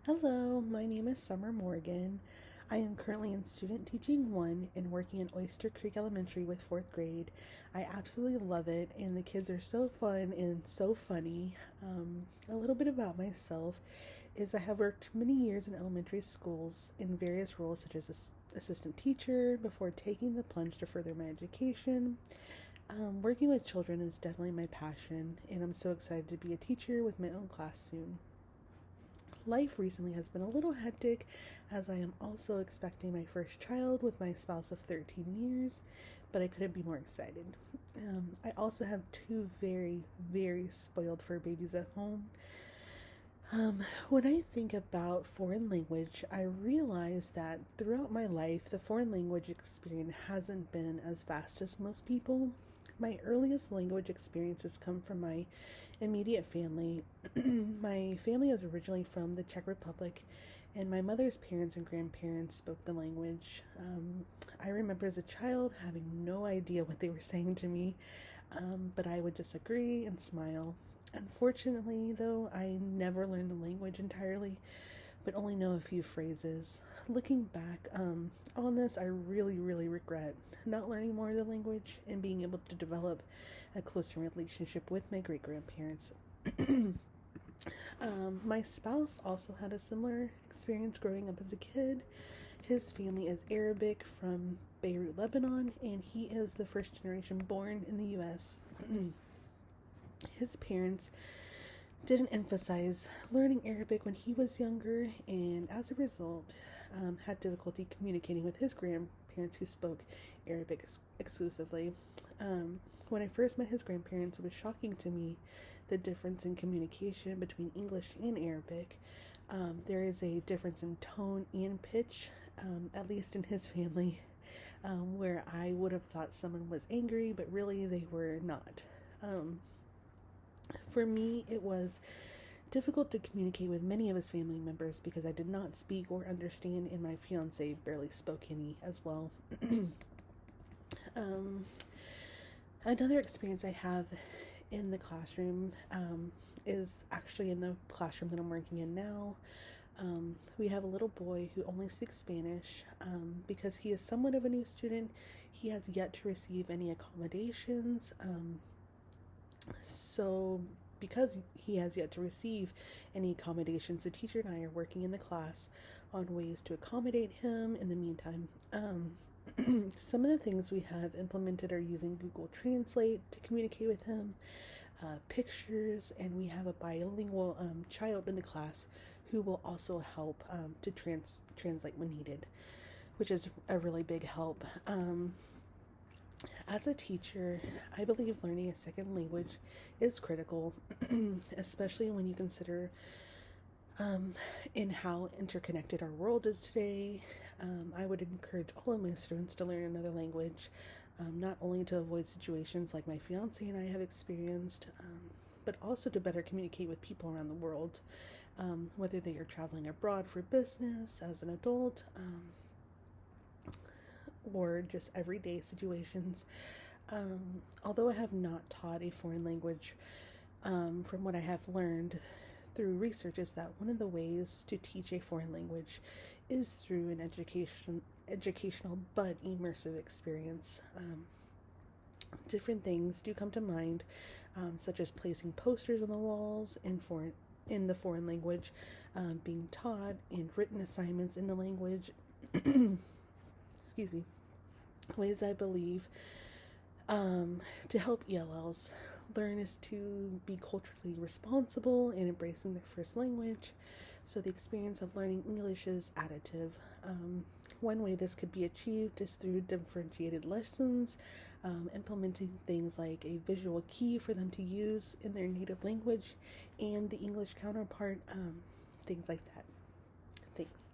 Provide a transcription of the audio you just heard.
Hello, my name is Summer Morgan. I am currently in Student Teaching 1 and working in Oyster Creek Elementary with 4th grade. I absolutely love it, and the kids are so fun and so funny. A little bit about myself is I have worked many years in elementary schools in various roles such as assistant teacher before taking the plunge to further my education. Working with children is definitely my passion, and I'm so excited to be a teacher with my own class soon. Life recently has been a little hectic as I am also expecting my first child with my spouse of 13 years, but I couldn't be more excited. I also have two very, very spoiled fur babies at home. When I think about foreign language, I realize that throughout my life, the foreign language experience hasn't been as vast as most people. My earliest language experiences come from my immediate family. My family is originally from the Czech Republic, and my mother's parents and grandparents spoke the language. I remember as a child having no idea what they were saying to me, but I would just agree and smile. Unfortunately, though, I never learned the language entirely, but only know a few phrases. Looking back on this, I really, really regret not learning more of the language and being able to develop a closer relationship with my great grandparents. My spouse also had a similar experience growing up as a kid. His family is Arabic from Beirut, Lebanon, and he is the first generation born in the US. His parents didn't emphasize learning Arabic when he was younger, and as a result, had difficulty communicating with his grandparents who spoke Arabic exclusively. When I first met his grandparents, it was shocking to me the difference in communication between English and Arabic. There is a difference in tone and pitch, at least in his family, where I would have thought someone was angry, but really they were not. For me, it was difficult to communicate with many of his family members because I did not speak or understand, and my fiance barely spoke any as well. um, Another experience I have in the classroom is actually in the classroom that I'm working in now. We have a little boy who only speaks Spanish because he is somewhat of a new student. He has yet to receive any accommodations. So, because he has yet to receive any accommodations, the teacher and I are working in the class on ways to accommodate him in the meantime. Some of the things we have implemented are using Google Translate to communicate with him, pictures, and we have a bilingual child in the class who will also help to translate when needed, which is a really big help. As a teacher, I believe learning a second language is critical, especially when you consider in how interconnected our world is today. I would encourage all of my students to learn another language, not only to avoid situations like my fiance and I have experienced, but also to better communicate with people around the world, whether they are traveling abroad for business as an adult, or just everyday situations. Although I have not taught a foreign language, from what I have learned through research is that one of the ways to teach a foreign language is through an educational but immersive experience. Different things do come to mind, such as placing posters on the walls in the foreign language, being taught and written assignments in the language. Excuse me. Ways I believe to help ELLs learn is to be culturally responsible and embracing their first language. So the experience of learning English is additive. One way this could be achieved is through differentiated lessons, implementing things like a visual key for them to use in their native language and the English counterpart, things like that. Thanks.